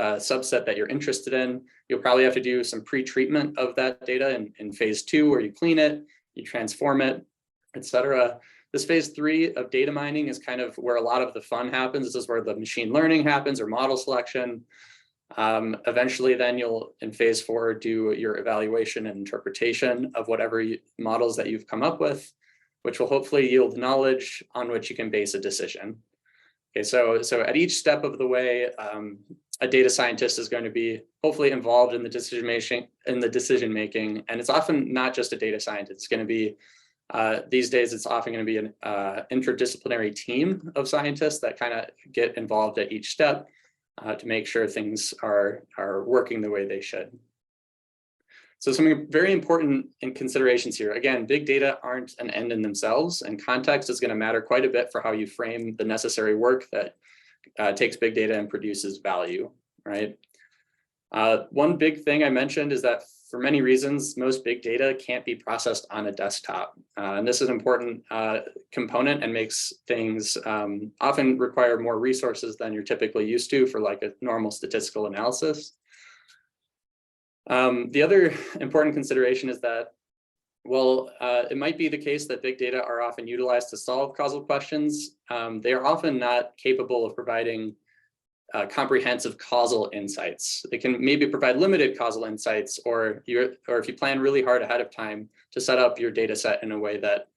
subset that you're interested in. You'll probably have to do some pre-treatment of that data in phase 2, where you clean it, you transform it, etc. This phase 3 of data mining is kind of where a lot of the fun happens. This is where the machine learning happens, or model selection. Eventually, then you'll, in phase 4, do your evaluation and interpretation of whatever models that you've come up with, which will hopefully yield knowledge on which you can base a decision. Okay, so at each step of the way, a data scientist is going to be hopefully involved in the decision making, and it's often not just a data scientist. It's going to be these days, it's often going to be an interdisciplinary team of scientists that kind of get involved at each step to make sure things are working the way they should. So some very important considerations here. Again, big data aren't an end in themselves, and context is going to matter quite a bit for how you frame the necessary work that takes big data and produces value, right? One big thing I mentioned is that for many reasons, most big data can't be processed on a desktop. And this is an important component and makes things often require more resources than you're typically used to for like a normal statistical analysis. The other important consideration is that, well, it might be the case that big data are often utilized to solve causal questions. They are often not capable of providing comprehensive causal insights. They can maybe provide limited causal insights, or if you plan really hard ahead of time to set up your data set in a way that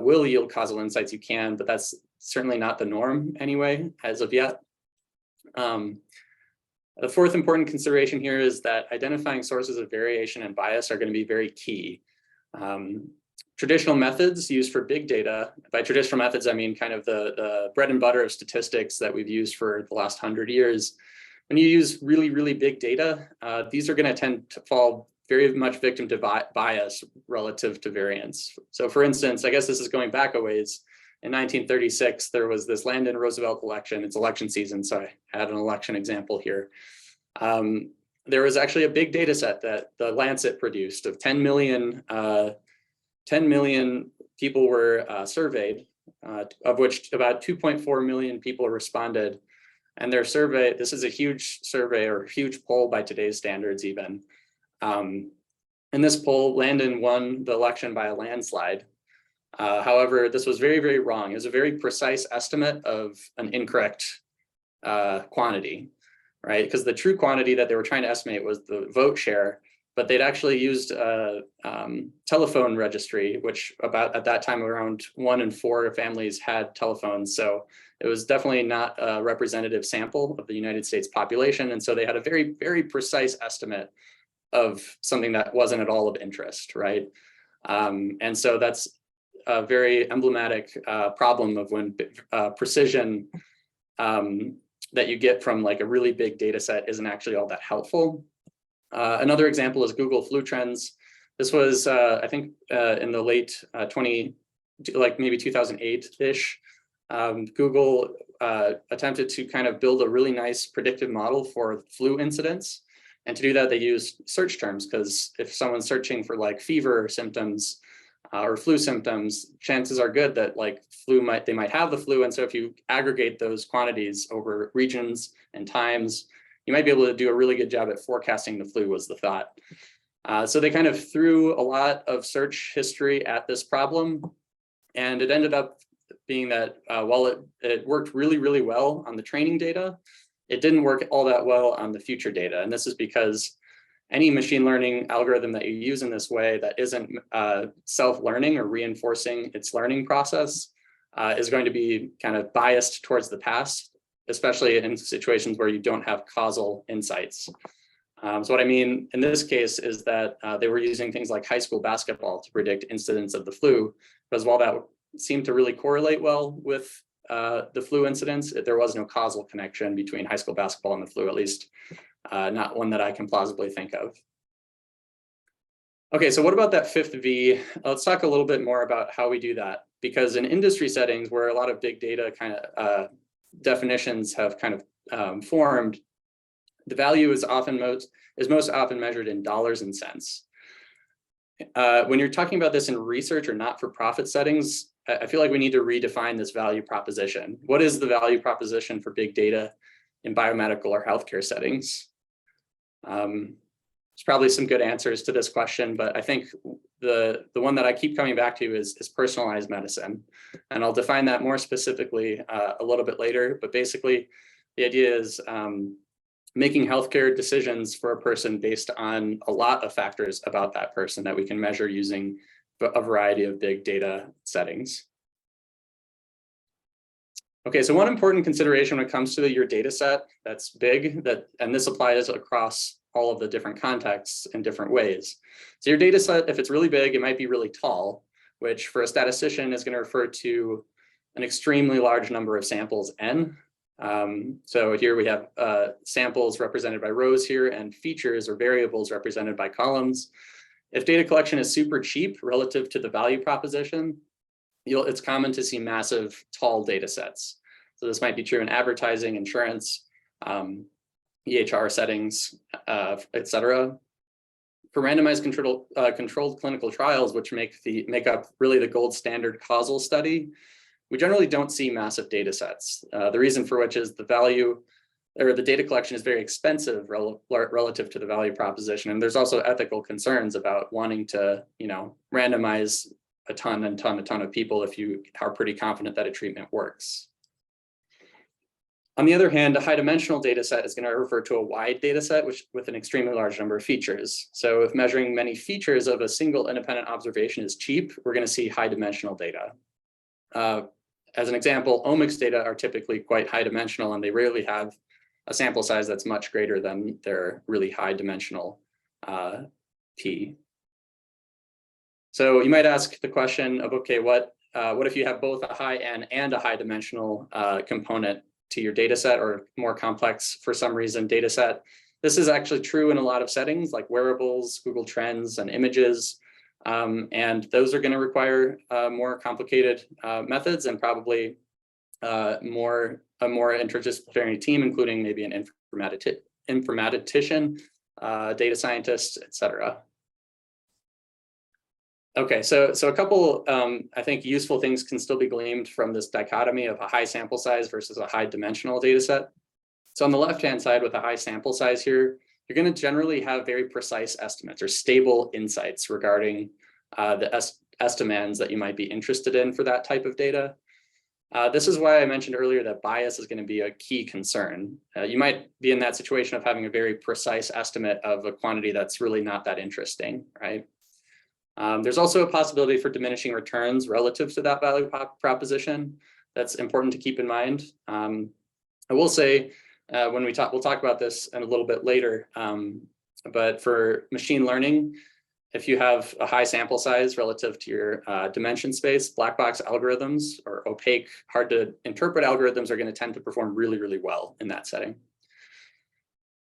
will yield causal insights, you can, but that's certainly not the norm anyway, as of yet. The fourth important consideration here is that identifying sources of variation and bias are going to be very key. Traditional methods used for big data, by traditional methods, I mean kind of the bread and butter of statistics that we've used for the last 100 years. When you use really, really big data, these are going to tend to fall very much victim to bias relative to variance. So for instance, I guess this is going back a ways. In 1936, there was this Landon Roosevelt election. It's election season, so I had an election example here. There was actually a big data set that the Lancet produced of 10 million people were surveyed, of which about 2.4 million people responded. And their survey, this is a huge survey or huge poll by today's standards even. In this poll, Landon won the election by a landslide. However, this was very, very wrong. It was a very precise estimate of an incorrect quantity, right? Because the true quantity that they were trying to estimate was the vote share, but they'd actually used a telephone registry, which at that time, around 1 in 4 families had telephones. So it was definitely not a representative sample of the United States population. And so they had a very, very precise estimate of something that wasn't at all of interest, right? And so that's a very emblematic problem of when precision that you get from like a really big data set isn't actually all that helpful. Another example is Google flu trends. This was, I think, in the late maybe 2008-ish. Google attempted to kind of build a really nice predictive model for flu incidence. And to do that, they used search terms, because if someone's searching for like fever symptoms or flu symptoms, chances are good that like they might have the flu. And so if you aggregate those quantities over regions and times, you might be able to do a really good job at forecasting the flu, was the thought. So they kind of threw a lot of search history at this problem. And it ended up being that while it worked really, really well on the training data, it didn't work all that well on the future data. And this is because any machine learning algorithm that you use in this way that isn't self-learning or reinforcing its learning process is going to be kind of biased towards the past, especially in situations where you don't have causal insights. So what I mean in this case is that they were using things like high school basketball to predict incidence of the flu, because while that seemed to really correlate well with the flu incidence, there was no causal connection between high school basketball and the flu, at least not one that I can plausibly think of. Okay, so what about that fifth V? Let's talk a little bit more about how we do that, because in industry settings where a lot of big data kind of definitions have kind of formed, the value is most often measured in dollars and cents. When you're talking about this in research or not-for-profit settings, I feel like we need to redefine this value proposition. What is the value proposition for big data in biomedical or healthcare settings? There's probably some good answers to this question, but I think the one that I keep coming back to is personalized medicine. And I'll define that more specifically a little bit later, but basically the idea is making healthcare decisions for a person based on a lot of factors about that person that we can measure using a variety of big data settings. Okay, so one important consideration when it comes to your data set that's big, and this applies across all of the different contexts in different ways. So your data set, if it's really big, it might be really tall, which for a statistician is going to refer to an extremely large number of samples, N. So here we have samples represented by rows here and features or variables represented by columns. If data collection is super cheap relative to the value proposition, it's common to see massive tall data sets. So this might be true in advertising, insurance, EHR settings, et cetera. For randomized controlled clinical trials, which make up really the gold standard causal study, we generally don't see massive data sets. The reason for which is the value or the data collection is very expensive relative to the value proposition. And there's also ethical concerns about wanting to, randomize a ton of people if you are pretty confident that a treatment works. On the other hand, a high dimensional data set is going to refer to a wide data set with an extremely large number of features. So if measuring many features of a single independent observation is cheap, we're going to see high dimensional data. As an example, omics data are typically quite high dimensional, and they rarely have a sample size that's much greater than their really high dimensional P. So you might ask the question of, okay, what if you have both a high N and a high dimensional component to your data set, or more complex for some reason data set? This is actually true in a lot of settings like wearables, Google Trends, and images. And those are going to require more complicated methods and probably a more interdisciplinary team, including maybe an informatician, data scientist, et cetera. Okay, so a couple, I think, useful things can still be gleaned from this dichotomy of a high sample size versus a high dimensional data set. So on the left-hand side with a high sample size here, you're going to generally have very precise estimates or stable insights regarding the estimands that you might be interested in for that type of data. This is why I mentioned earlier that bias is going to be a key concern. You might be in that situation of having a very precise estimate of a quantity that's really not that interesting, right? There's also a possibility for diminishing returns relative to that value proposition. That's important to keep in mind. I will say, when we'll talk about this in a little bit later, but for machine learning, if you have a high sample size relative to your dimension space, black box algorithms or opaque, hard to interpret algorithms are going to tend to perform really, really well in that setting.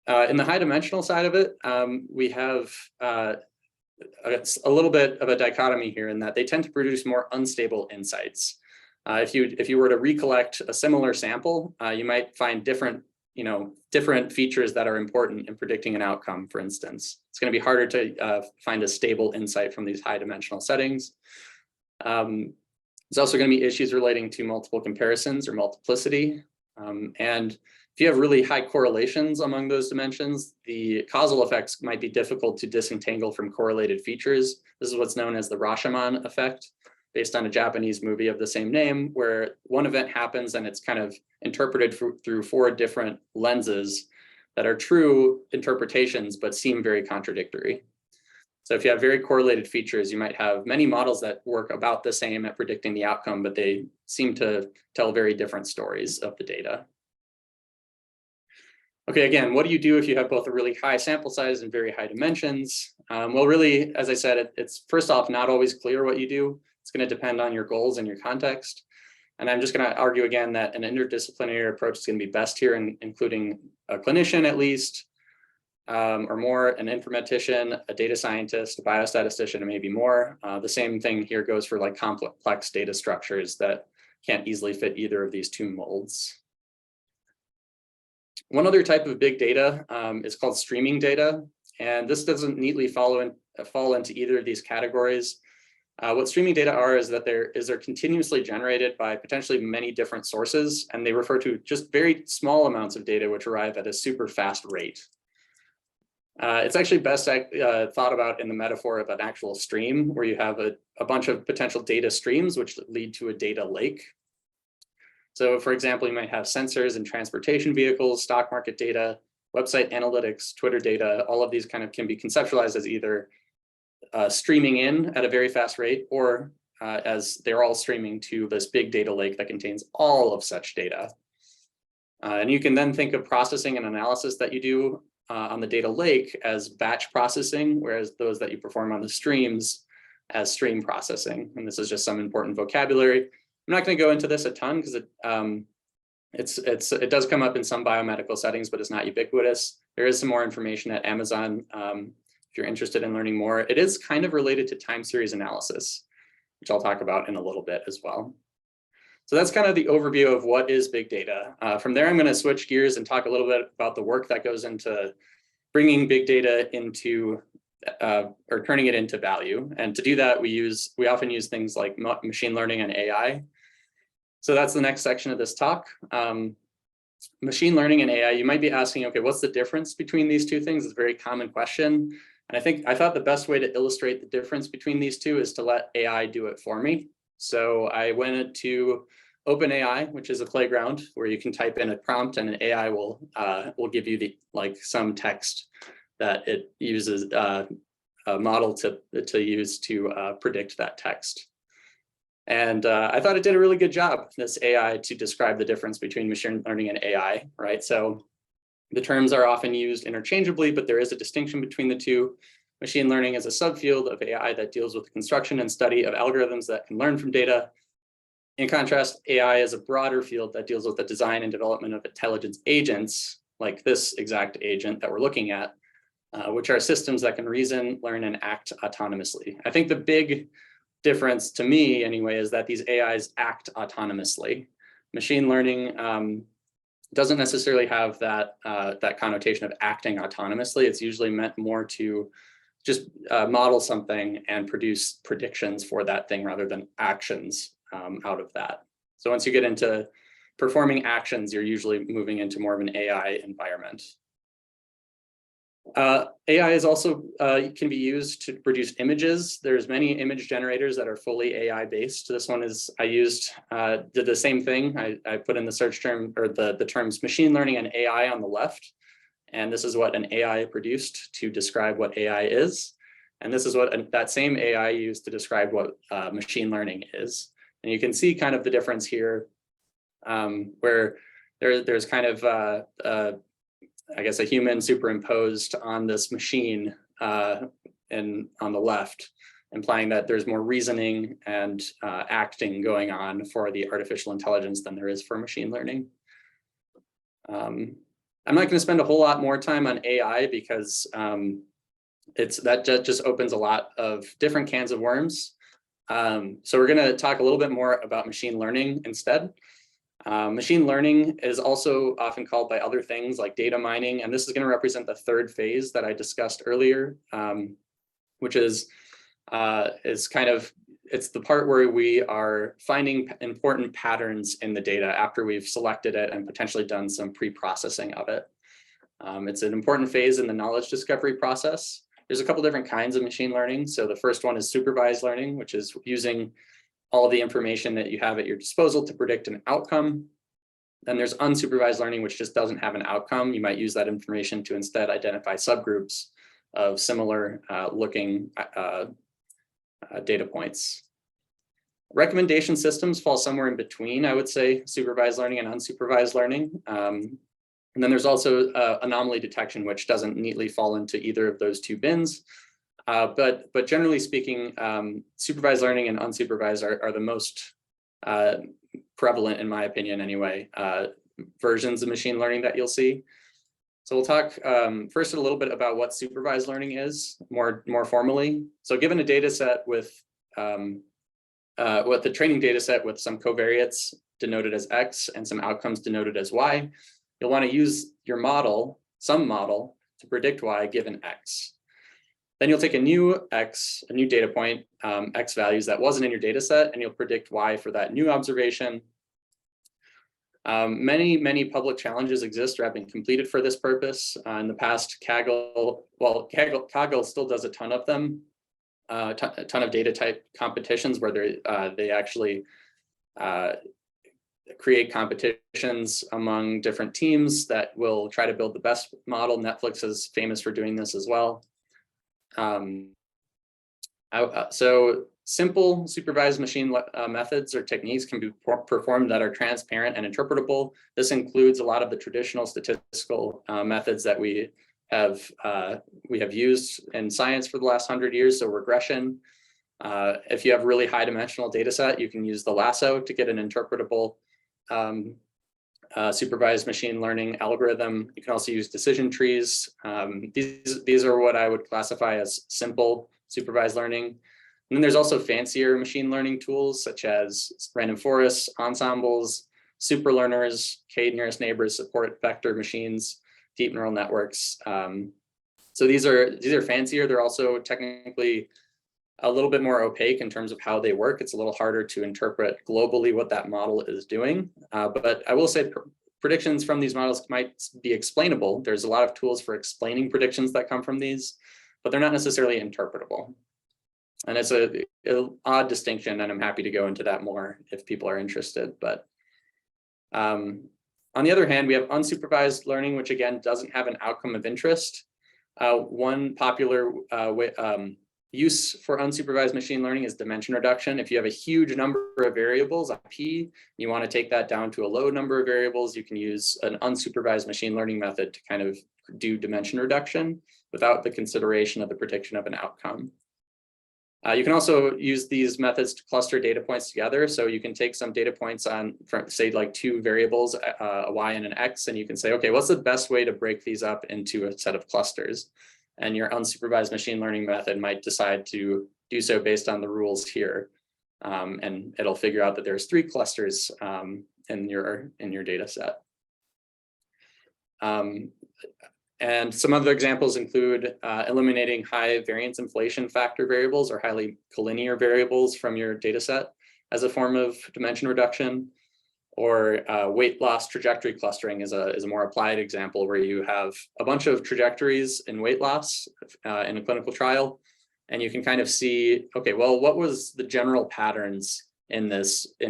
In the high dimensional side of it, we have it's a little bit of a dichotomy here in that they tend to produce more unstable insights. If you were to recollect a similar sample, you might find different features that are important in predicting an outcome, for instance. It's going to be harder to find a stable insight from these high dimensional settings. There's also going to be issues relating to multiple comparisons or multiplicity. And if you have really high correlations among those dimensions, the causal effects might be difficult to disentangle from correlated features. This is what's known as the Rashomon effect, based on a Japanese movie of the same name, where one event happens and it's kind of interpreted through 4 different lenses that are true interpretations, but seem very contradictory. So if you have very correlated features, you might have many models that work about the same at predicting the outcome, but they seem to tell very different stories of the data. Okay, again, what do you do if you have both a really high sample size and very high dimensions? Well, really, as I said, it's first off not always clear what you do. It's going to depend on your goals and your context. And I'm just going to argue again that an interdisciplinary approach is going to be best here, including a clinician at least, or more, an informatician, a data scientist, a biostatistician, and maybe more. The same thing here goes for like complex data structures that can't easily fit either of these 2 molds. One other type of big data is called streaming data, and this doesn't neatly fall into either of these categories. What streaming data are is that they're continuously generated by potentially many different sources, and they refer to just very small amounts of data which arrive at a super fast rate. It's actually best thought about in the metaphor of an actual stream, where you have a bunch of potential data streams which lead to a data lake. So for example, you might have sensors in transportation vehicles, stock market data, website analytics, Twitter data. All of these kind of can be conceptualized as either streaming in at a very fast rate, or as they're all streaming to this big data lake that contains all of such data. And you can then think of processing and analysis that you do on the data lake as batch processing, whereas those that you perform on the streams as stream processing. And this is just some important vocabulary. I'm not going to go into this a ton because it does come up in some biomedical settings, but it's not ubiquitous. There is some more information at Amazon if you're interested in learning more. It is kind of related to time series analysis, which I'll talk about in a little bit as well. So that's kind of the overview of what is big data. From there, I'm going to switch gears and talk a little bit about the work that goes into bringing big data into or turning it into value. And to do that, we often use things like machine learning and AI. So that's the next section of this talk. Machine learning and AI, you might be asking, okay, what's the difference between these two things? It's a very common question. And I thought the best way to illustrate the difference between these two is to let AI do it for me. So I went to OpenAI, which is a playground where you can type in a prompt and an AI will give you some text that it uses a model to use to predict that text. And I thought it did a really good job, this AI, to describe the difference between machine learning and AI, right? So the terms are often used interchangeably, but there is a distinction between the two. Machine learning is a subfield of AI that deals with the construction and study of algorithms that can learn from data. In contrast, AI is a broader field that deals with the design and development of intelligence agents, like this exact agent that we're looking at, which are systems that can reason, learn, and act autonomously. I think the big difference to me anyway is that these AIs act autonomously. Machine learning doesn't necessarily have that connotation of acting autonomously. It's usually meant more to just model something and produce predictions for that thing rather than actions out of that. So once you get into performing actions, you're usually moving into more of an AI environment. AI is also can be used to produce images. There's many image generators that are fully AI based. This one is, did the same thing. I put in the search term or the terms machine learning and AI on the left. And this is what an AI produced to describe what AI is. And this is what that same AI used to describe what machine learning is. And you can see kind of the difference here where there's kind of I guess a human superimposed on this machine and on the left, implying that there's more reasoning and acting going on for the artificial intelligence than there is for machine learning. I'm not going to spend a whole lot more time on AI because that just opens a lot of different cans of worms. So we're going to talk a little bit more about machine learning instead. Machine learning is also often called by other things like data mining, and this is going to represent the third phase that I discussed earlier, which is it's the part where we are finding important patterns in the data after we've selected it and potentially done some pre-processing of it. It's an important phase in the knowledge discovery process. There's a couple different kinds of machine learning. So the first one is supervised learning, which is using all the information that you have at your disposal to predict an outcome. Then there's unsupervised learning, which just doesn't have an outcome. You might use that information to instead identify subgroups of similar looking data points. Recommendation systems fall somewhere in between, I would say, supervised learning and unsupervised learning. And then there's also anomaly detection, which doesn't neatly fall into either of those two bins. But generally speaking, supervised learning and unsupervised are the most prevalent, in my opinion anyway, versions of machine learning that you'll see. So we'll talk first a little bit about what supervised learning is more formally. So given a data set with the training data set with some covariates denoted as X and some outcomes denoted as Y, you'll want to use your model, some model, to predict Y given X. Then you'll take a new data point, X values that wasn't in your data set, and you'll predict Y for that new observation. Many public challenges exist or have been completed for this purpose. In the past, Kaggle still does a ton of them, a ton of data type competitions where they actually create competitions among different teams that will try to build the best model. Netflix is famous for doing this as well. So simple supervised machine methods or techniques can be performed that are transparent and interpretable. This includes a lot of the traditional statistical methods that we have used in science for the last 100 years. So regression. If you have really high dimensional data set, you can use the lasso to get an interpretable supervised machine learning algorithm. You can also use decision trees. These are what I would classify as simple supervised learning. And then there's also fancier machine learning tools such as random forests, ensembles, super learners, k nearest neighbors, support vector machines, deep neural networks. So these are fancier. They're also technically a little bit more opaque in terms of how they work. It's a little harder to interpret globally what that model is doing. But I will say predictions from these models might be explainable. There's a lot of tools for explaining predictions that come from these, but they're not necessarily interpretable. And it's an odd distinction, and I'm happy to go into that more if people are interested. But on the other hand, we have unsupervised learning, which again doesn't have an outcome of interest. One popular use for unsupervised machine learning is dimension reduction. If you have a huge number of variables on P, you want to take that down to a low number of variables, you can use an unsupervised machine learning method to kind of do dimension reduction without the consideration of the prediction of an outcome. You can also use these methods to cluster data points together. So you can take some data points on, say, like two variables, a y and an x, and you can say, okay, what's the best way to break these up into a set of clusters? And your unsupervised machine learning method might decide to do so based on the rules here. And it'll figure out that there's 3 clusters in your data set. And some other examples include eliminating high variance inflation factor variables or highly collinear variables from your data set as a form of dimension reduction, or weight loss trajectory clustering is a more applied example where you have a bunch of trajectories in weight loss in a clinical trial, and you can kind of see, okay, well, what was the general patterns in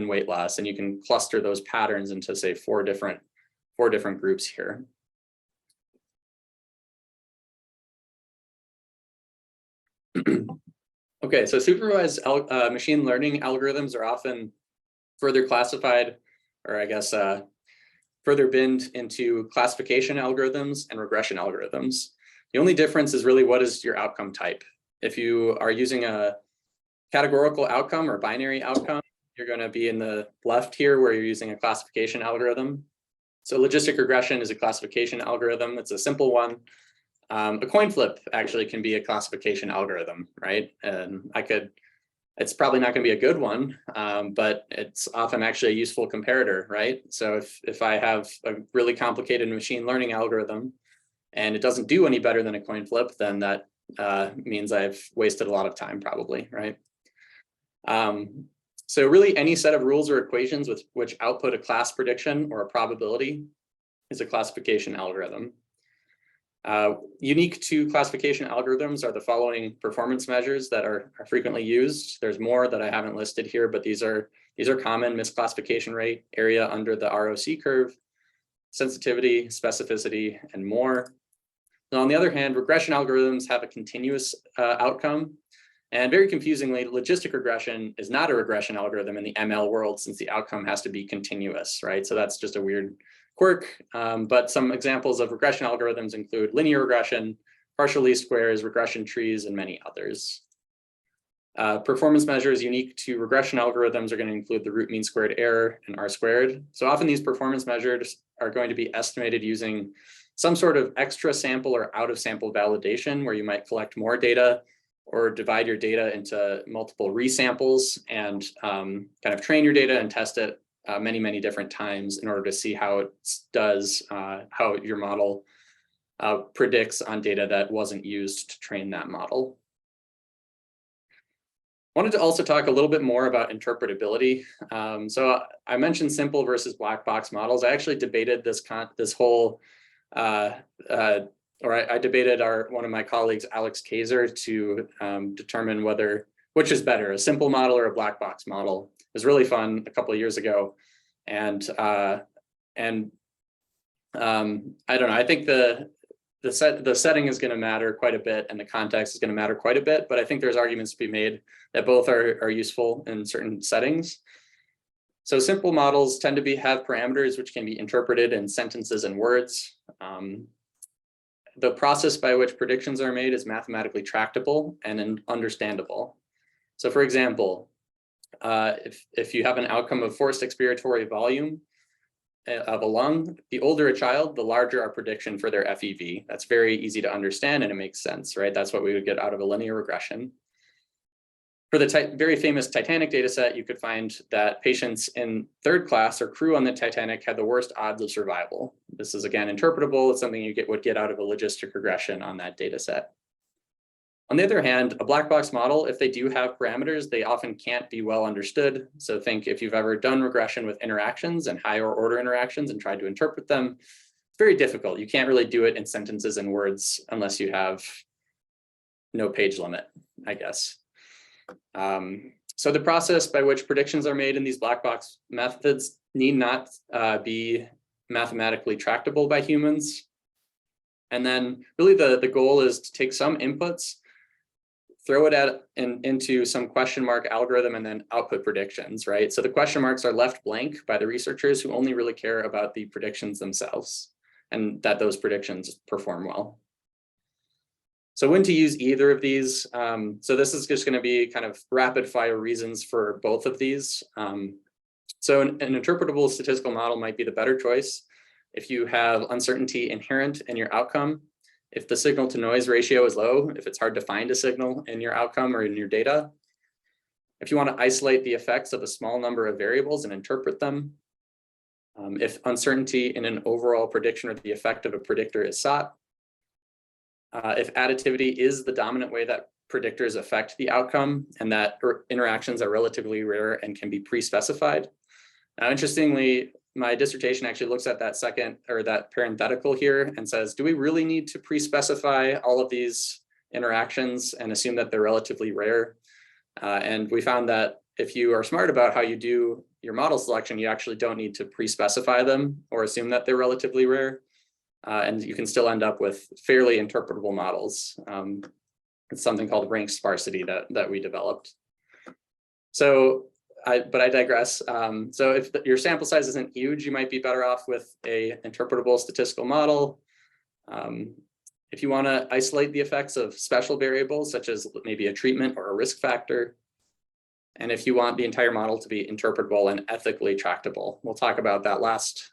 weight loss? And you can cluster those patterns into, say, four different groups here. Okay, so supervised machine learning algorithms are often further classified, or I guess further binned into classification algorithms and regression algorithms. The only difference is really what is your outcome type. If you are using a categorical outcome or binary outcome, you're going to be in the left here where you're using a classification algorithm. So logistic regression is a classification algorithm. It's a simple one. A coin flip actually can be a classification algorithm, right? And it's probably not going to be a good one, but it's often actually a useful comparator, right? So if I have a really complicated machine learning algorithm and it doesn't do any better than a coin flip, then that means I've wasted a lot of time probably, right? So really any set of rules or equations with which output a class prediction or a probability is a classification algorithm. Unique to classification algorithms are the following performance measures that are frequently used. There's more that I haven't listed here, but these are common: misclassification rate, area under the ROC curve, sensitivity, specificity, and more. Now, on the other hand, regression algorithms have a continuous outcome. And very confusingly, logistic regression is not a regression algorithm in the ML world, since the outcome has to be continuous, right? So that's just a weird quirk, but some examples of regression algorithms include linear regression, partial least squares, regression trees, and many others. Performance measures unique to regression algorithms are going to include the root mean squared error and R². So often these performance measures are going to be estimated using some sort of extra sample or out of sample validation, where you might collect more data or divide your data into multiple resamples and kind of train your data and test it many different times in order to see how it does, how your model predicts on data that wasn't used to train that model. Wanted to also talk a little bit more about interpretability. So I mentioned simple versus black box models. I actually debated this whole, I debated one of my colleagues, Alex Kaiser, to determine which is better, a simple model or a black box model. It was really fun a couple of years ago, and I don't know. I think the setting is going to matter quite a bit, and the context is going to matter quite a bit. But I think there's arguments to be made that both are useful in certain settings. So simple models tend to have parameters which can be interpreted in sentences and words. The process by which predictions are made is mathematically tractable and understandable. So for example, if you have an outcome of forced expiratory volume of a lung, the older a child, the larger our prediction for their FEV. That's very easy to understand, and it makes sense, right? That's what we would get out of a linear regression. For the very famous Titanic data set, you could find that patients in third class or crew on the Titanic had the worst odds of survival. This is, again, interpretable. It's something you would get out of a logistic regression on that data set. On the other hand, a black box model, if they do have parameters, they often can't be well understood. So think if you've ever done regression with interactions and higher order interactions and tried to interpret them, it's very difficult. You can't really do it in sentences and words unless you have no page limit, I guess. So the process by which predictions are made in these black box methods need not be mathematically tractable by humans. And then really the goal is to take some inputs, throw it into some question mark algorithm, and then output predictions, right? So the question marks are left blank by the researchers who only really care about the predictions themselves and that those predictions perform well. So when to use either of these. So this is just going to be kind of rapid fire reasons for both of these. So an interpretable statistical model might be the better choice if you have uncertainty inherent in your outcome, if the signal to noise ratio is low, if it's hard to find a signal in your outcome or in your data, if you want to isolate the effects of a small number of variables and interpret them, if uncertainty in an overall prediction or the effect of a predictor is sought, if additivity is the dominant way that predictors affect the outcome and that interactions are relatively rare and can be pre-specified. Now, interestingly, my dissertation actually looks at that parenthetical here and says, do we really need to pre-specify all of these interactions and assume that they're relatively rare? And we found that if you are smart about how you do your model selection, you actually don't need to pre-specify them or assume that they're relatively rare. And you can still end up with fairly interpretable models. It's something called rank sparsity that we developed. So, but I digress. So if your sample size isn't huge, you might be better off with a interpretable statistical model. If you want to isolate the effects of special variables, such as maybe a treatment or a risk factor, and if you want the entire model to be interpretable and ethically tractable. We'll talk about that last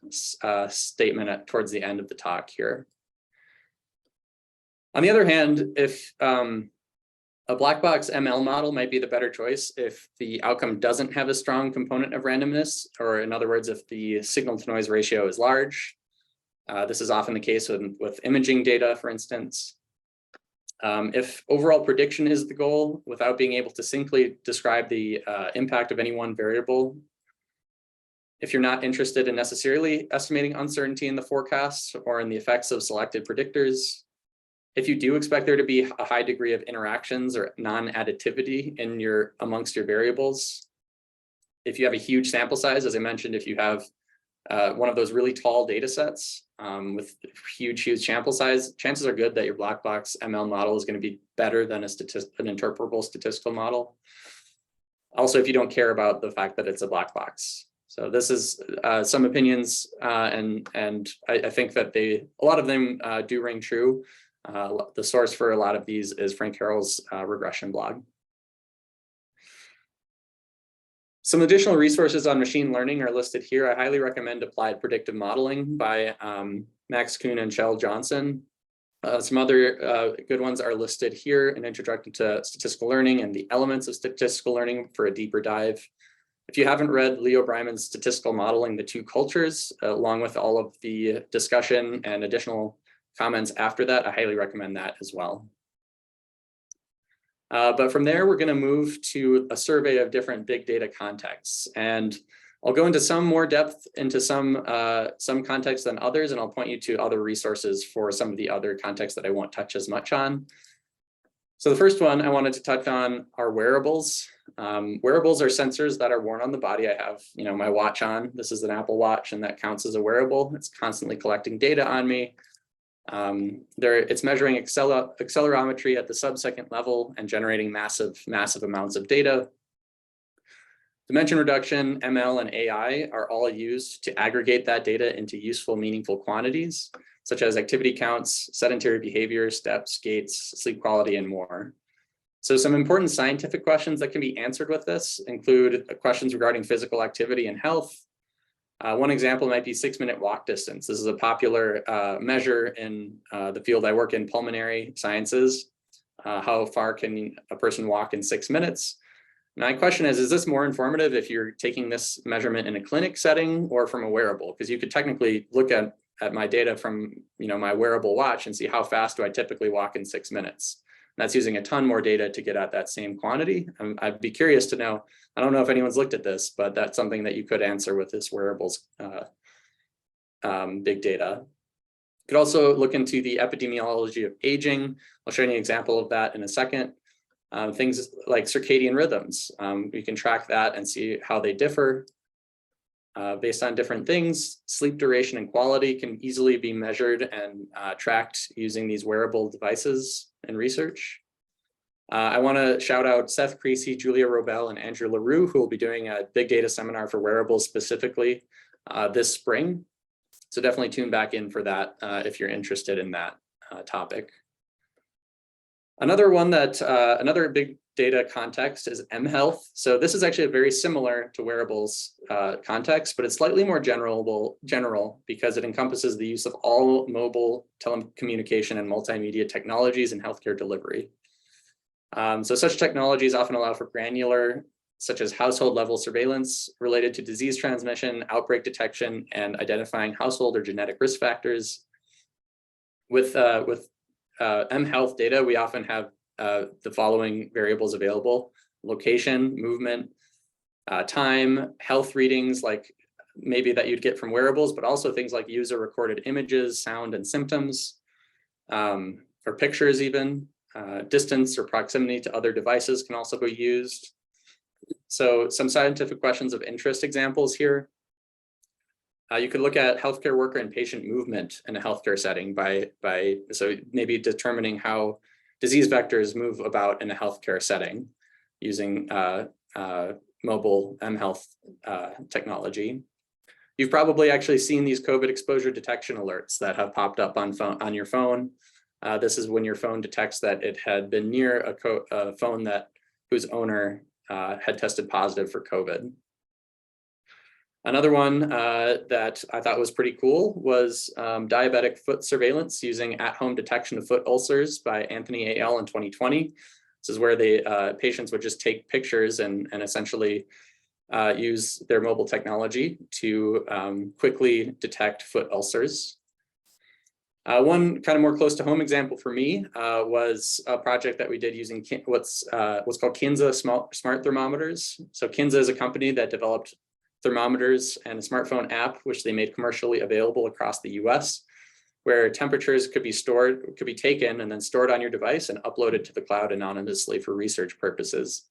statement towards the end of the talk here. On the other hand, if a black box ML model might be the better choice if the outcome doesn't have a strong component of randomness, or in other words, if the signal to noise ratio is large. This is often the case with imaging data, for instance. If overall prediction is the goal without being able to simply describe the impact of any one variable, if you're not interested in necessarily estimating uncertainty in the forecasts or in the effects of selected predictors, if you do expect there to be a high degree of interactions or non-additivity amongst your variables, if you have a huge sample size, as I mentioned, if you have one of those really tall data sets with huge sample size, chances are good that your black box ML model is going to be better than an interpretable statistical model. Also, if you don't care about the fact that it's a black box. So this is some opinions, and I think that a lot of them do ring true. The source for a lot of these is Frank Harrell's regression blog. Some additional resources on machine learning are listed here. I highly recommend Applied Predictive Modeling by Max Kuhn and Kjell Johnson. Some other good ones are listed here: An Introduction to Statistical Learning and the Elements of Statistical Learning for a deeper dive. If you haven't read Leo Breiman's Statistical Modeling, the Two Cultures, along with all of the discussion and additional comments after that, I highly recommend that as well. But from there, we're going to move to a survey of different big data contexts. And I'll go into some more depth into some contexts than others, and I'll point you to other resources for some of the other contexts that I won't touch as much on. So the first one I wanted to touch on are wearables. Wearables are sensors that are worn on the body. I have, my watch on. This is an Apple Watch, and that counts as a wearable. It's constantly collecting data on me. It's measuring accelerometry at the sub-second level and generating massive amounts of data. Dimension reduction, ML, and AI are all used to aggregate that data into useful, meaningful quantities, such as activity counts, sedentary behavior, steps, gaits, sleep quality, and more. So some important scientific questions that can be answered with this include questions regarding physical activity and health. One example might be 6-minute walk distance. This is a popular measure in the field I work in, pulmonary sciences. How far can a person walk in 6 minutes? My question is this more informative if you're taking this measurement in a clinic setting or from a wearable? Because you could technically look at my data from my wearable watch and see how fast do I typically walk in 6 minutes. And that's using a ton more data to get at that same quantity. I'd be curious to know, I don't know if anyone's looked at this, but that's something that you could answer with this wearables big data. You could also look into the epidemiology of aging. I'll show you an example of that in a second. Things like circadian rhythms. We can track that and see how they differ based on different things. Sleep duration and quality can easily be measured and tracked using these wearable devices in research. I want to shout out Seth Creasy, Julia Robel, and Andrew LaRue, who will be doing a big data seminar for wearables specifically this spring. So definitely tune back in for that if you're interested in that topic. Another big data context is mHealth. So this is actually very similar to wearables context, but it's slightly more general because it encompasses the use of all mobile telecommunication and multimedia technologies in healthcare delivery. So such technologies often allow for granular, such as household level surveillance related to disease transmission, outbreak detection, and identifying household or genetic risk factors. With mHealth data, we often have the following variables available: location, movement, time, health readings, like maybe that you'd get from wearables, but also things like user recorded images, sound and symptoms, or pictures even. Distance or proximity to other devices can also be used. So some scientific questions of interest examples here. You could look at healthcare worker and patient movement in a healthcare setting so maybe determining how disease vectors move about in a healthcare setting using mobile mHealth technology. You've probably actually seen these COVID exposure detection alerts that have popped up on your phone. This is when your phone detects that it had been near a phone whose owner had tested positive for COVID. Another one that I thought was pretty cool was diabetic foot surveillance using at-home detection of foot ulcers by Anthony A.L. in 2020. This is where the patients would just take pictures and essentially use their mobile technology to quickly detect foot ulcers. One kind of more close to home example for me was a project that we did using what's called Kinza smart thermometers. So Kinza is a company that developed thermometers and a smartphone app, which they made commercially available across the US, where temperatures could be taken and then stored on your device and uploaded to the cloud anonymously for research purposes.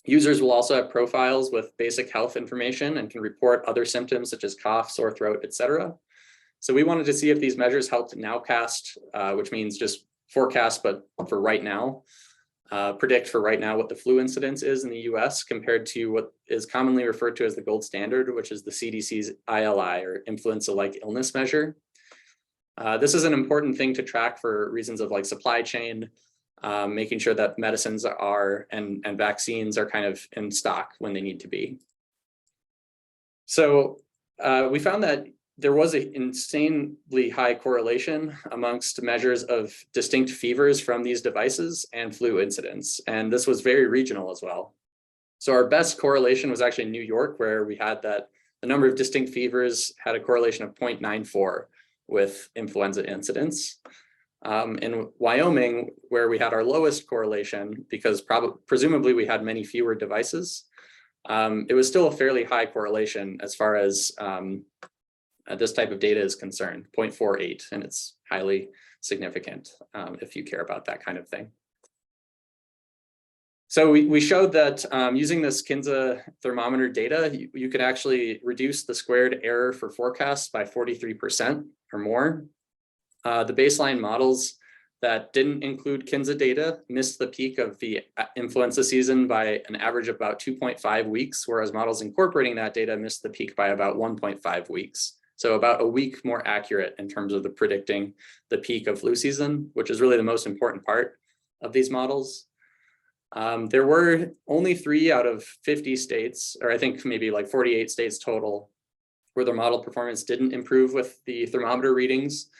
Users will also have profiles with basic health information and can report other symptoms such as cough, sore throat, etc. So we wanted to see if these measures helped nowcast, which means just forecast, but for right now, predict for right now what the flu incidence is in the US compared to what is commonly referred to as the gold standard, which is the CDC's ILI, or influenza-like illness measure. This is an important thing to track for reasons of like supply chain, making sure that medicines and vaccines are kind of in stock when they need to be. So we found that there was an insanely high correlation amongst measures of distinct fevers from these devices and flu incidence. And this was very regional as well. So our best correlation was actually in New York, where we had that the number of distinct fevers had a correlation of 0.94 with influenza incidence. In Wyoming, where we had our lowest correlation, because presumably we had many fewer devices, it was still a fairly high correlation as far as this type of data is concerned, 0.48, and it's highly significant if you care about that kind of thing. So we showed that using this Kinza thermometer data, you could actually reduce the squared error for forecasts by 43% or more. The baseline models that didn't include Kinza data missed the peak of the influenza season by an average of about 2.5 weeks, whereas models incorporating that data missed the peak by about 1.5 weeks. So about a week more accurate in terms of predicting the peak of flu season, which is really the most important part of these models. There were only 3 out of 50 states, or I think maybe like 48 states total, where their model performance didn't improve with the thermometer readings.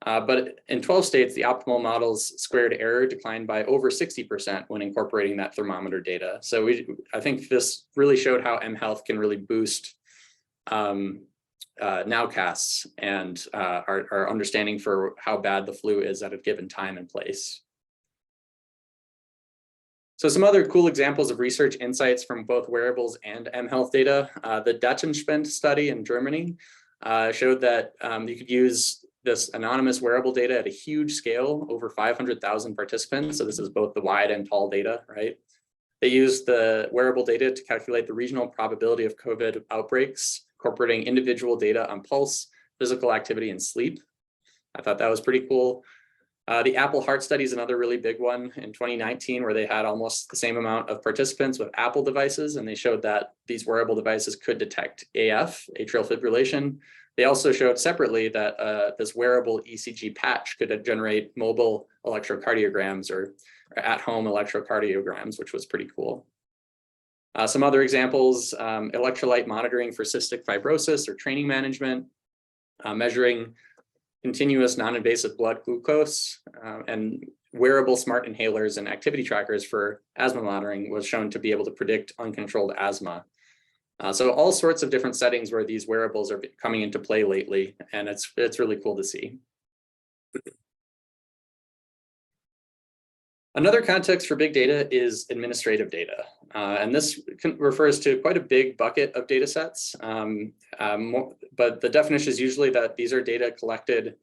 But in 12 states, the optimal model's squared error declined by over 60% when incorporating that thermometer data. So I think this really showed how mHealth can really boost nowcasts and our understanding for how bad the flu is at a given time and place. So some other cool examples of research insights from both wearables and mHealth data. The Datenspend study in Germany showed that you could use this anonymous wearable data at a huge scale, over 500,000 participants. So this is both the wide and tall data, right? They used the wearable data to calculate the regional probability of COVID outbreaks, incorporating individual data on pulse, physical activity, and sleep. I thought that was pretty cool. The Apple Heart Study is another really big one in 2019, where they had almost the same amount of participants with Apple devices, and they showed that these wearable devices could detect AF, atrial fibrillation. They also showed separately that this wearable ECG patch could generate mobile electrocardiograms or at-home electrocardiograms, which was pretty cool. Some other examples, electrolyte monitoring for cystic fibrosis or training management, measuring continuous non-invasive blood glucose, and wearable smart inhalers and activity trackers for asthma monitoring was shown to be able to predict uncontrolled asthma. So all sorts of different settings where these wearables are coming into play lately, and it's really cool to see. Another context for big data is administrative data. And this refers to quite a big bucket of data sets. But the definition is usually that these are data collected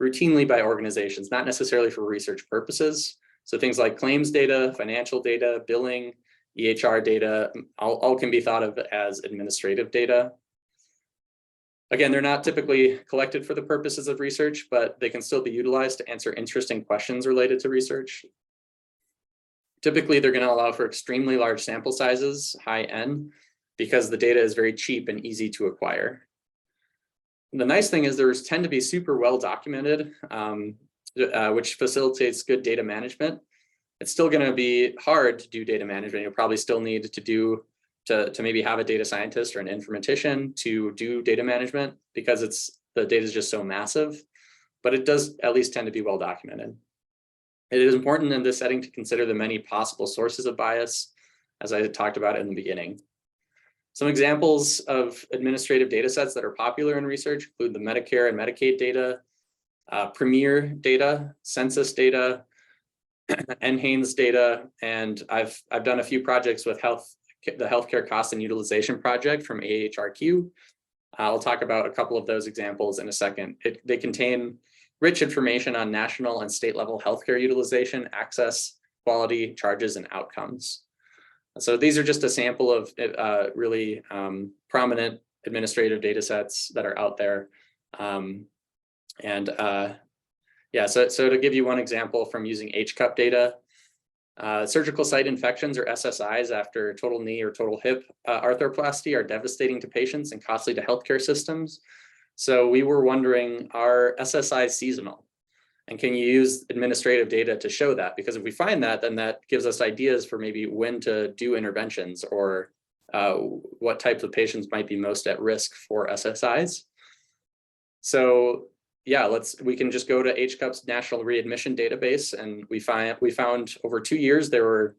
routinely by organizations, not necessarily for research purposes. So things like claims data, financial data, billing, EHR data, all can be thought of as administrative data. Again, they're not typically collected for the purposes of research, but they can still be utilized to answer interesting questions related to research. Typically, they're going to allow for extremely large sample sizes, high N, because the data is very cheap and easy to acquire. The nice thing is those tend to be super well documented, which facilitates good data management. It's still going to be hard to do data management. You'll probably still need to maybe have a data scientist or an informatician to do data management, because the data is just so massive, but it does at least tend to be well documented. It is important in this setting to consider the many possible sources of bias, as I talked about in the beginning. Some examples of administrative data sets that are popular in research include the Medicare and Medicaid data, Premier data, census data, NHANES data, and I've done a few projects with the Healthcare Cost and Utilization Project from AHRQ. I'll talk about a couple of those examples in a second. They contain rich information on national and state level healthcare utilization, access, quality, charges, and outcomes. So these are just a sample of really prominent administrative data sets that are out there. Yeah, so to give you one example from using HCUP data, surgical site infections or SSIs after total knee or total hip arthroplasty are devastating to patients and costly to healthcare systems. So we were wondering, are SSIs seasonal? And can you use administrative data to show that? Because if we find that, then that gives us ideas for maybe when to do interventions or what types of patients might be most at risk for SSIs. So yeah, we can just go to HCUP's National Readmission Database, and we found over 2 years there were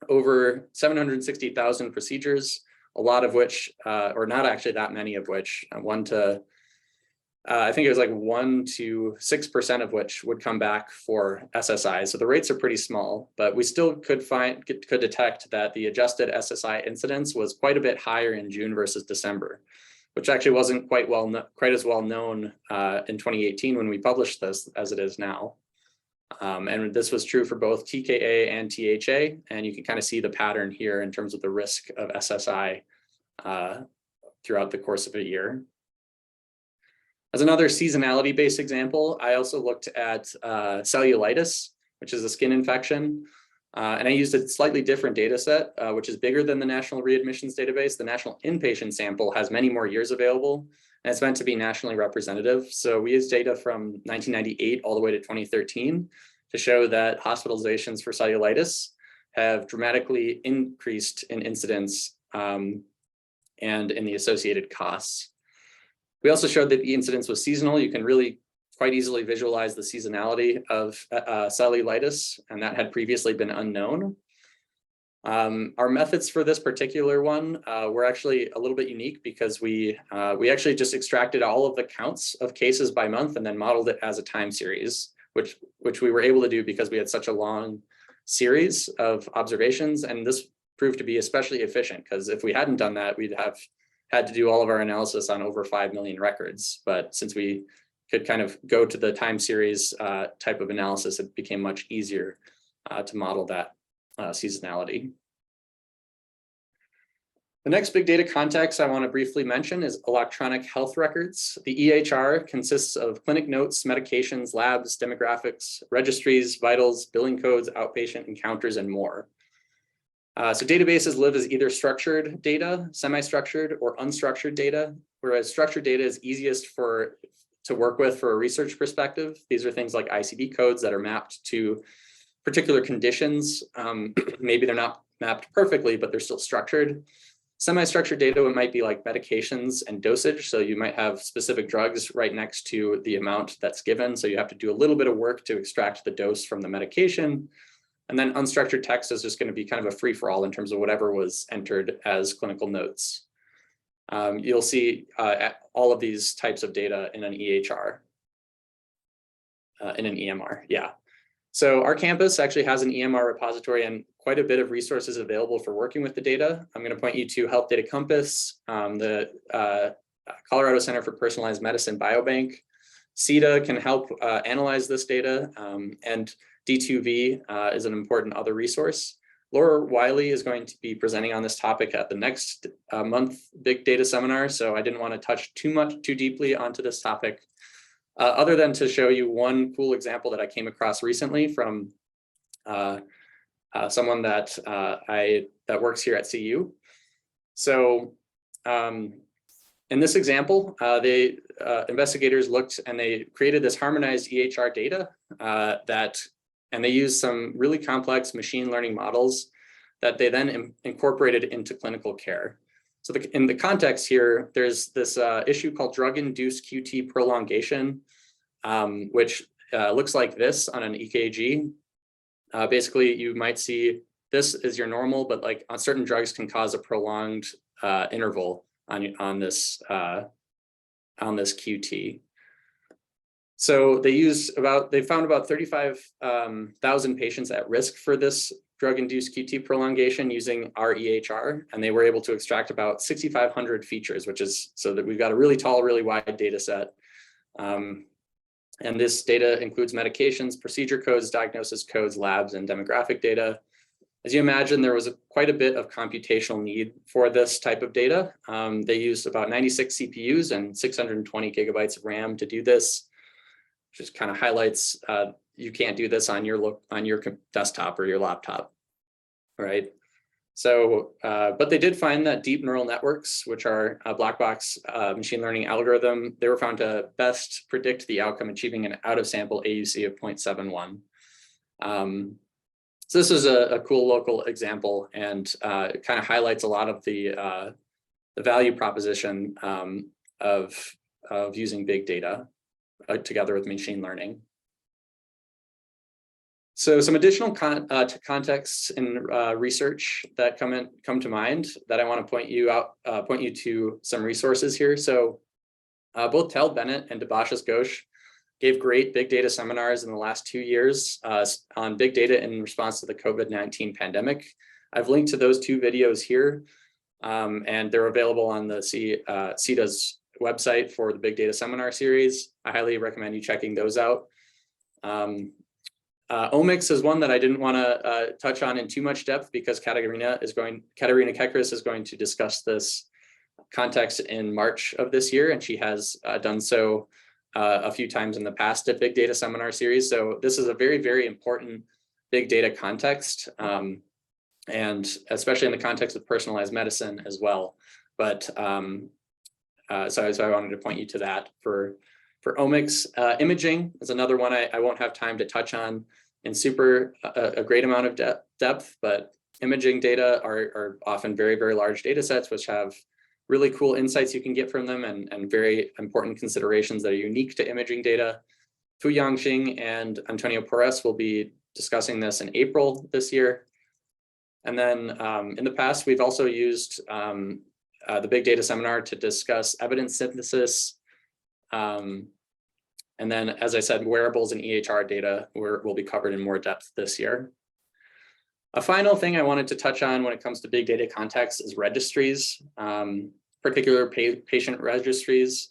over 760,000 procedures, a lot of which, or not actually that many of which, 1 to I think it was like 1 to 6% of which would come back for SSI. So the rates are pretty small, but we still could detect that the adjusted SSI incidence was quite a bit higher in June versus December, which actually wasn't quite as well known in 2018 when we published this as it is now. And this was true for both TKA and THA, and you can kind of see the pattern here in terms of the risk of SSI throughout the course of a year. As another seasonality-based example, I also looked at cellulitis, which is a skin infection. And I used a slightly different data set, which is bigger than the National Readmissions Database. The National Inpatient Sample has many more years available, and it's meant to be nationally representative. So we used data from 1998 all the way to 2013 to show that hospitalizations for cellulitis have dramatically increased in incidence and in the associated costs. We also showed that the incidence was seasonal. You can really quite easily visualize the seasonality of cellulitis, and that had previously been unknown. Our methods for this particular one were actually a little bit unique because we actually just extracted all of the counts of cases by month and then modeled it as a time series, which we were able to do because we had such a long series of observations. And this proved to be especially efficient because if we hadn't done that, we'd have had to do all of our analysis on over 5 million records. But since we could kind of go to the time series type of analysis, it became much easier to model that seasonality. The next big data context I want to briefly mention is electronic health records. The EHR consists of clinic notes, medications, labs, demographics, registries, vitals, billing codes, outpatient encounters, and more. So databases live as either structured data, semi-structured, or unstructured data, whereas structured data is easiest to work with for a research perspective. These are things like ICD codes that are mapped to particular conditions. Maybe they're not mapped perfectly, but they're still structured. Semi-structured data might be like medications and dosage. So you might have specific drugs right next to the amount that's given. So you have to do a little bit of work to extract the dose from the medication. And then unstructured text is just going to be kind of a free-for-all in terms of whatever was entered as clinical notes. You'll see all of these types of data in an EHR, in an EMR, yeah. So our campus actually has an EMR repository and quite a bit of resources available for working with the data. I'm going to point you to Health Data Compass, the Colorado Center for Personalized Medicine Biobank. CETA can help analyze this data, and D2V is an important other resource. Laura Wiley is going to be presenting on this topic at the next month Big Data Seminar, so I didn't want to touch too deeply onto this topic, other than to show you one cool example that I came across recently from someone that works here at CU. So in this example, investigators looked and they created this harmonized EHR data and they used some really complex machine learning models that they then incorporated into clinical care. So in the context here, there's this issue called drug-induced QT prolongation, which looks like this on an EKG. Basically, you might see this is your normal, but like on certain drugs can cause a prolonged interval on this QT. So they found about 35,000 patients at risk for this drug-induced QT prolongation using our EHR, and they were able to extract about 6,500 features, which is so that we've got a really tall, really wide data set. And this data includes medications, procedure codes, diagnosis codes, labs, and demographic data. As you imagine, there was quite a bit of computational need for this type of data. They used about 96 CPUs and 620 gigabytes of RAM to do this. Just kind of highlights you can't do this on your desktop or your laptop, right? So, but they did find that deep neural networks, which are a black box machine learning algorithm, they were found to best predict the outcome, achieving an out of sample AUC of 0.71. So this is a cool local example, and it kind of highlights a lot of the value proposition of using big data together with machine learning. So some additional contexts in research that come to mind that I want to point you to some resources here. So Both Tel Bennett and Debashis Ghosh gave great big data seminars in the last 2 years on big data in response to the COVID-19 pandemic. I've linked to those 2 videos here, and they're available on the CEDA's website for the big data seminar series. I highly recommend you checking those out. Omics is one that I didn't want to touch on in too much depth because Katerina Kekris is going to discuss this context in March of this year, and she has done so a few times in the past at big data seminar series. So this is a very, very important big data context, and especially in the context of personalized medicine as well. But so I wanted to point you to that for omics. Imaging is another one I won't have time to touch on in a great amount of depth, but imaging data are often very, very large data sets, which have really cool insights you can get from them, and very important considerations that are unique to imaging data. Fu Yangxing and Antonio Perez will be discussing this in April this year. And then in the past, we've also used the big data seminar to discuss evidence synthesis. And then, as I said, wearables and EHR data will be covered in more depth this year. A final thing I wanted to touch on when it comes to big data context is registries, particular patient registries.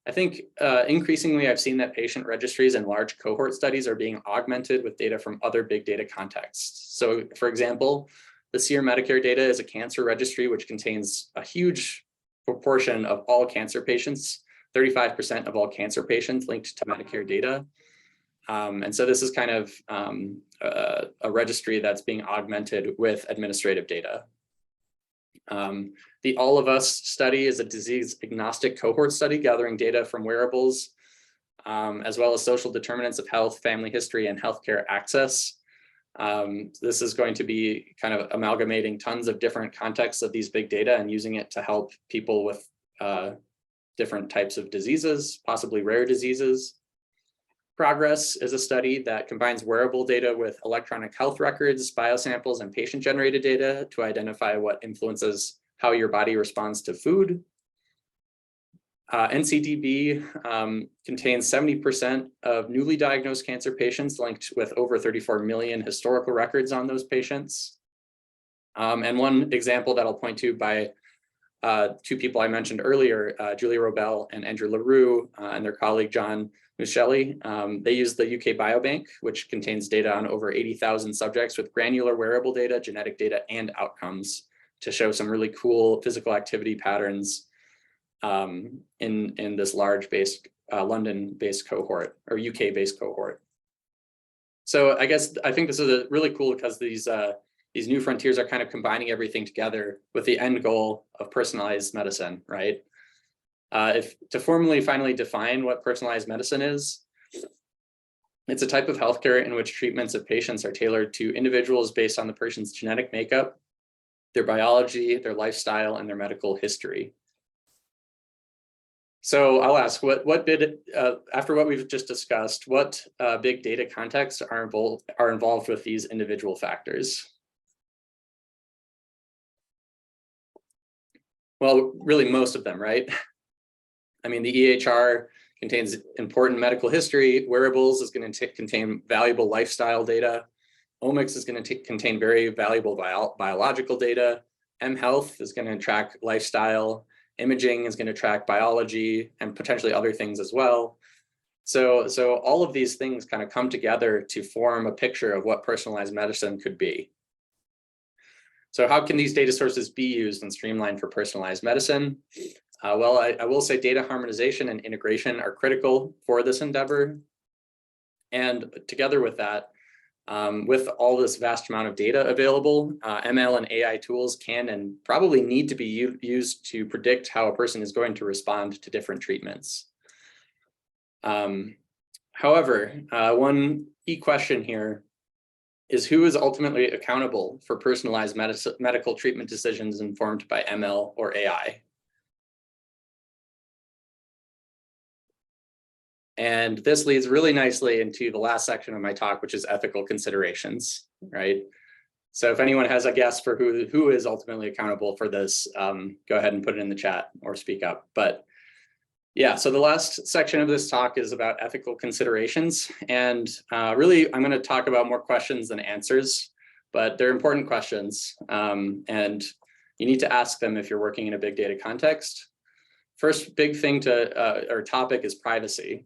I think increasingly I've seen that patient registries and large cohort studies are being augmented with data from other big data contexts. So for example, the SEER Medicare data is a cancer registry which contains a huge proportion of all cancer patients, 35% of all cancer patients linked to Medicare data. And so this is kind of a registry that's being augmented with administrative data. The All of Us study is a disease agnostic cohort study gathering data from wearables, as well as social determinants of health, family history, and healthcare access. This is going to be kind of amalgamating tons of different contexts of these big data and using it to help people with different types of diseases, possibly rare diseases. Progress is a study that combines wearable data with electronic health records, biosamples, and patient-generated data to identify what influences how your body responds to food. NCDB contains 70% of newly diagnosed cancer patients linked with over 34 million historical records on those patients. And one example that I'll point to by 2 people I mentioned earlier, Julia Robel and Andrew LaRue and their colleague John Muscelli, they use the UK Biobank, which contains data on over 80,000 subjects with granular wearable data, genetic data, and outcomes to show some really cool physical activity patterns in this large London-based cohort or UK-based cohort. So I think this is really cool because these new frontiers are kind of combining everything together with the end goal of personalized medicine, right? If to formally finally define what personalized medicine is, it's a type of healthcare in which treatments of patients are tailored to individuals based on the person's genetic makeup, their biology, their lifestyle, and their medical history. So I'll ask, after what we've just discussed, what big data contexts are involved with these individual factors? Well, really most of them, right? I mean, the EHR contains important medical history. Wearables is going to contain valuable lifestyle data. Omics is going to contain very valuable biological data. mHealth is going to track lifestyle. Imaging is going to track biology and potentially other things as well. So all of these things kind of come together to form a picture of what personalized medicine could be. So how can these data sources be used and streamlined for personalized medicine? Well, I will say data harmonization and integration are critical for this endeavor. And together with that, with all this vast amount of data available, ML and AI tools can and probably need to be used to predict how a person is going to respond to different treatments. However, one key question here is who is ultimately accountable for personalized medical treatment decisions informed by ML or AI? And this leads really nicely into the last section of my talk, which is ethical considerations, right? So if anyone has a guess for who is ultimately accountable for this, go ahead and put it in the chat or speak up. But Yeah, so the last section of this talk is about ethical considerations. And really, I'm going to talk about more questions than answers, but they're important questions. And you need to ask them if you're working in a big data context. First big thing or topic is privacy.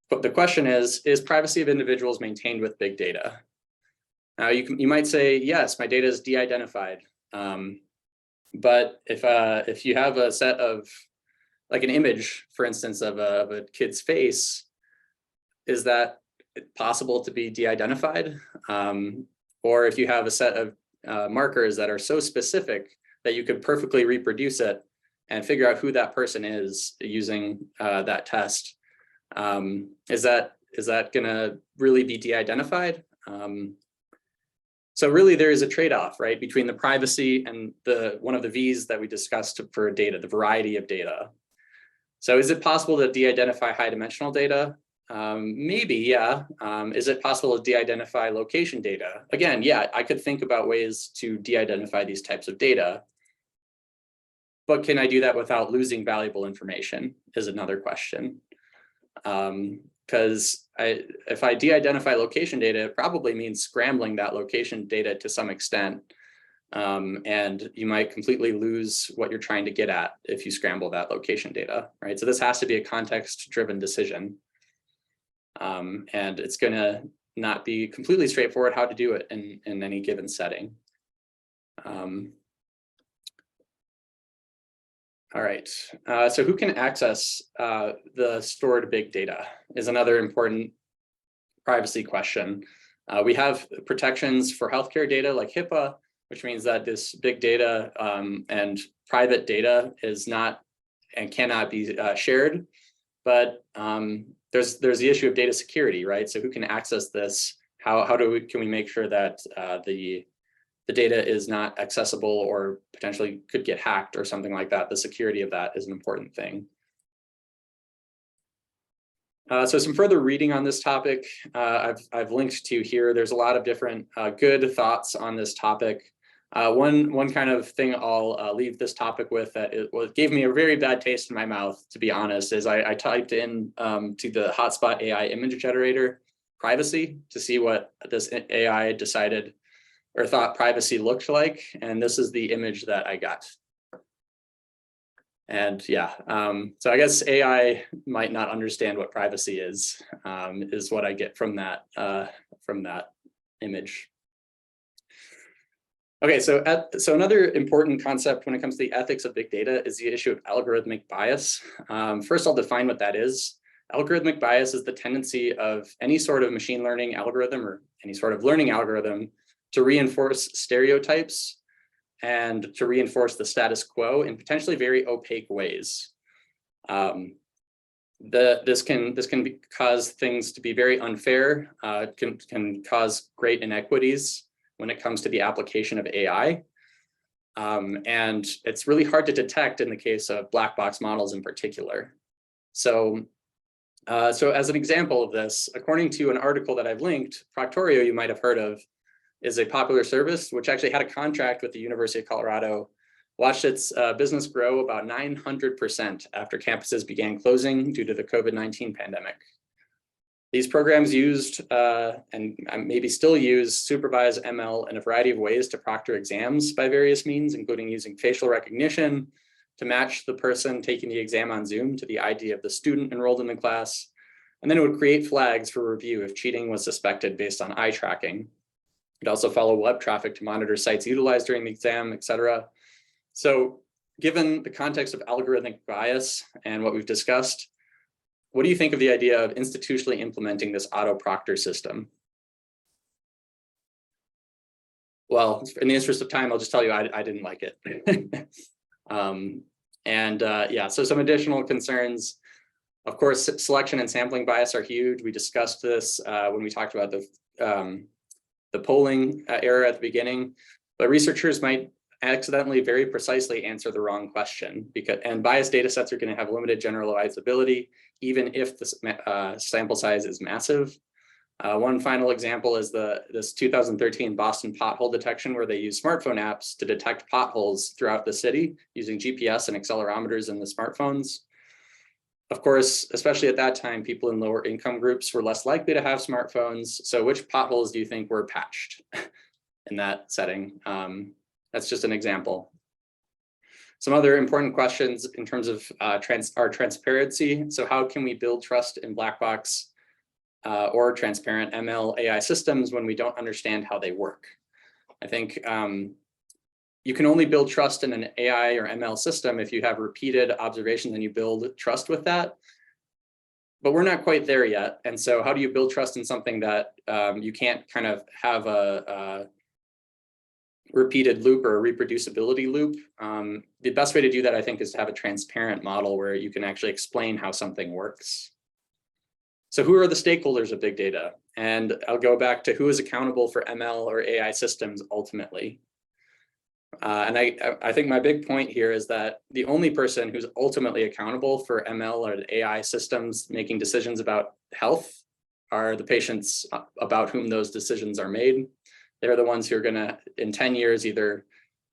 But the question is privacy of individuals maintained with big data? Now, you might say, yes, my data is de-identified. But if you have a set of, like an image, for instance, of a kid's face, is that possible to be de-identified? Or if you have a set of markers that are so specific that you could perfectly reproduce it and figure out who that person is using that test, is that gonna really be de-identified? So really there is a trade-off, right, between the privacy and one of the V's that we discussed for data, the variety of data. So is it possible to de-identify high dimensional data? Maybe, yeah. Is it possible to de-identify location data? Again, yeah, I could think about ways to de-identify these types of data. But can I do that without losing valuable information is another question. Because if I de-identify location data, it probably means scrambling that location data to some extent. And you might completely lose what you're trying to get at if you scramble that location data, right? So this has to be a context-driven decision. And it's going to not be completely straightforward how to do it in any given setting. All right, so who can access the stored big data is another important privacy question. We have protections for healthcare data like HIPAA, which means that this big data and private data is not and cannot be shared. But there's the issue of data security, right? So who can access this? Can we make sure that the data is not accessible or potentially could get hacked or something like that? The security of that is an important thing. So some further reading on this topic, I've linked to here. There's a lot of different good thoughts on this topic. One kind of thing I'll leave this topic with that gave me a very bad taste in my mouth, to be honest, is I typed in to the Hotspot AI image generator privacy to see what this AI decided or thought privacy looked like. And this is the image that I got. And yeah, so I guess AI might not understand what privacy is what I get from that image. Okay, so another important concept when it comes to the ethics of big data is the issue of algorithmic bias. First, I'll define what that is. Algorithmic bias is the tendency of any sort of machine learning algorithm or any sort of learning algorithm to reinforce stereotypes and to reinforce the status quo in potentially very opaque ways. This can cause things to be very unfair, can cause great inequities when it comes to the application of AI. And it's really hard to detect in the case of black box models in particular. So as an example of this, according to an article that I've linked, Proctorio, you might have heard of, is a popular service which actually had a contract with the University of Colorado, watched its business grow about 900% after campuses began closing due to the COVID-19 pandemic. These programs used and maybe still use supervised ML in a variety of ways to proctor exams by various means, including using facial recognition to match the person taking the exam on Zoom to the ID of the student enrolled in the class. And then it would create flags for review if cheating was suspected based on eye tracking. It'd also follow web traffic to monitor sites utilized during the exam, et cetera. So given the context of algorithmic bias and what we've discussed, what do you think of the idea of institutionally implementing this auto proctor system? Well, in the interest of time, I'll just tell you I didn't like it. Yeah, so some additional concerns. Of course, selection and sampling bias are huge. We discussed this when we talked about the polling error at the beginning, but researchers might accidentally very precisely answer the wrong question and biased data sets are going to have limited generalizability, even if the sample size is massive. One final example is this 2013 Boston pothole detection, where they use smartphone apps to detect potholes throughout the city using GPS and accelerometers in the smartphones. Of course, especially at that time, people in lower income groups were less likely to have smartphones. So which potholes do you think were patched in that setting? That's just an example. Some other important questions in terms of our transparency. So how can we build trust in black box or transparent ML AI systems when we don't understand how they work? I think you can only build trust in an AI or ML system if you have repeated observations and you build trust with that. But we're not quite there yet. And so how do you build trust in something that you can't kind of have a repeated loop or a reproducibility loop? The best way to do that, I think, is to have a transparent model where you can actually explain how something works. So who are the stakeholders of big data? And I'll go back to who is accountable for ML or AI systems ultimately. And I think my big point here is that the only person who's ultimately accountable for ML or AI systems making decisions about health are the patients about whom those decisions are made. They're the ones who are going to, in 10 years, either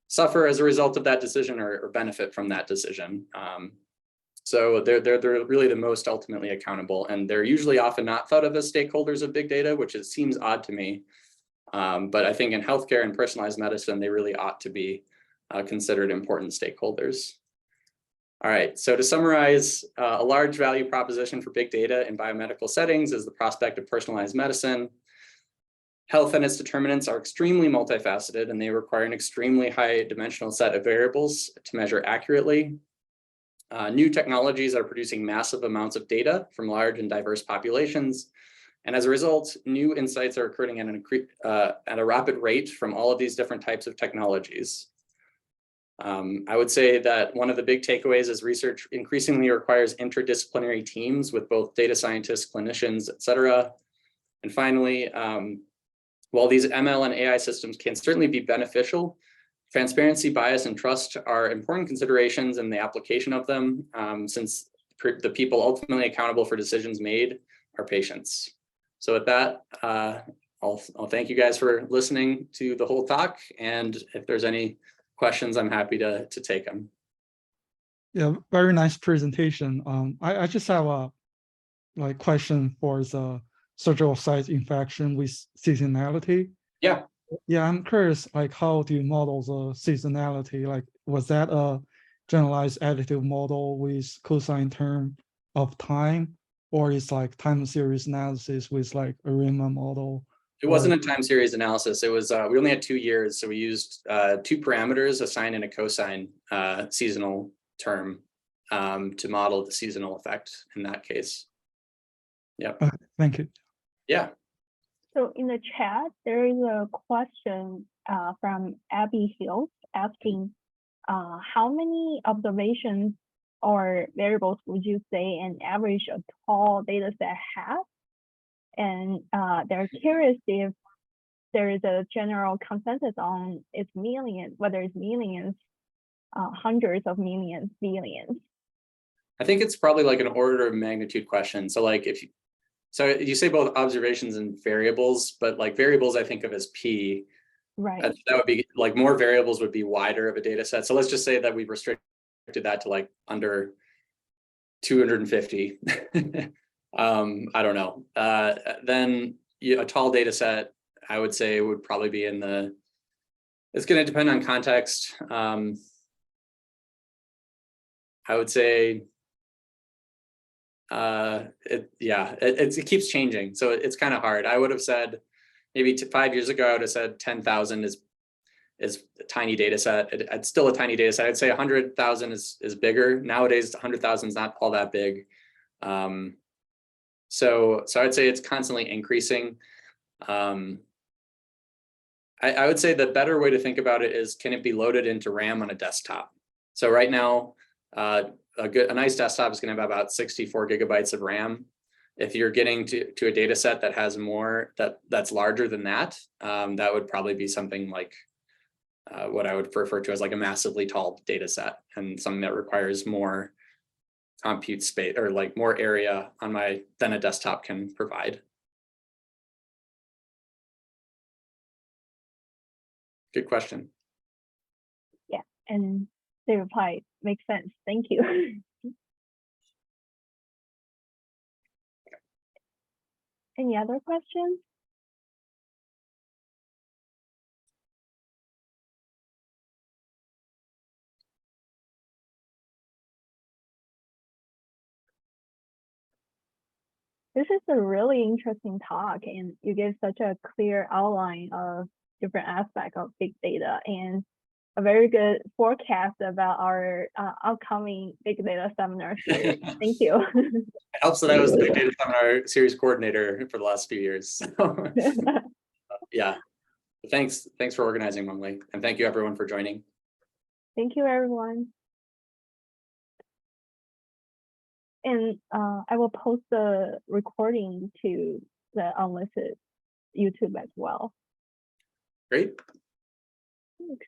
suffer as a result of that decision or benefit from that decision. So they're really the most ultimately accountable, and they're usually often not thought of as stakeholders of big data, which seems odd to me. But I think in healthcare and personalized medicine, they really ought to be considered important stakeholders. All right, so to summarize, a large value proposition for big data in biomedical settings is the prospect of personalized medicine. Health and its determinants are extremely multifaceted, and they require an extremely high dimensional set of variables to measure accurately. New technologies are producing massive amounts of data from large and diverse populations. And as a result, new insights are occurring at a rapid rate from all of these different types of technologies. I would say that one of the big takeaways is research increasingly requires interdisciplinary teams with both data scientists, clinicians, et cetera. And finally, while these ML and AI systems can certainly be beneficial, transparency, bias, and trust are important considerations in the application of them, since the people ultimately accountable for decisions made are patients. So with that, I'll thank you guys for listening to the whole talk. And if there's any questions, I'm happy to take them. Yeah, very nice presentation. I just have a question for the surgical site infection with seasonality. Yeah. Yeah, I'm curious, how do you model the seasonality? Was that a generalized additive model with cosine term of time, or is time series analysis with a Riemann model? It wasn't a time series analysis. It was, we only had 2 years. So we used 2 parameters, a sine and a cosine seasonal term to model the seasonal effect in that case. Yep. Thank you. Yeah. So in the chat, there is a question from Abby Hills asking, how many observations or variables would you say an average a tall data set has? And they're curious if there is a general consensus on its millions, whether it's millions, hundreds of millions, billions. I think it's probably like an order of magnitude question. So so you say both observations and variables, but variables I think of as P. Right. That would be more variables would be wider of a data set. So let's just say that we've restricted that to under 250. I don't know. Then a tall data set, I would say, would probably be in the, it's going to depend on context. I would say, it keeps changing. So it's kind of hard. I would have said maybe 5 years ago, I would have said 10,000 is a tiny data set. It's still a tiny data set. I'd say 100,000 is bigger. Nowadays, 100,000 is not all that big. So I'd say it's constantly increasing. I would say the better way to think about it is, can it be loaded into RAM on a desktop? So right now, a nice desktop is going to have about 64 gigabytes of RAM. If you're getting to a data set that has more, that's larger than that, that would probably be something like what I would refer to as a massively tall data set, and something that requires more compute space or more area than a desktop can provide. Good question. Yeah, and the reply makes sense. Thank you. Any other questions? This is a really interesting talk, and you gave such a clear outline of different aspects of big data and a very good forecast about our upcoming big data seminar series. Thank you. It helps that I was the Big Data Seminar series coordinator for the last few years. So, yeah, thanks for organizing, Mumley, and thank you everyone for joining. Thank you, everyone. And I will post the recording to the unlisted YouTube as well. Great. Thanks.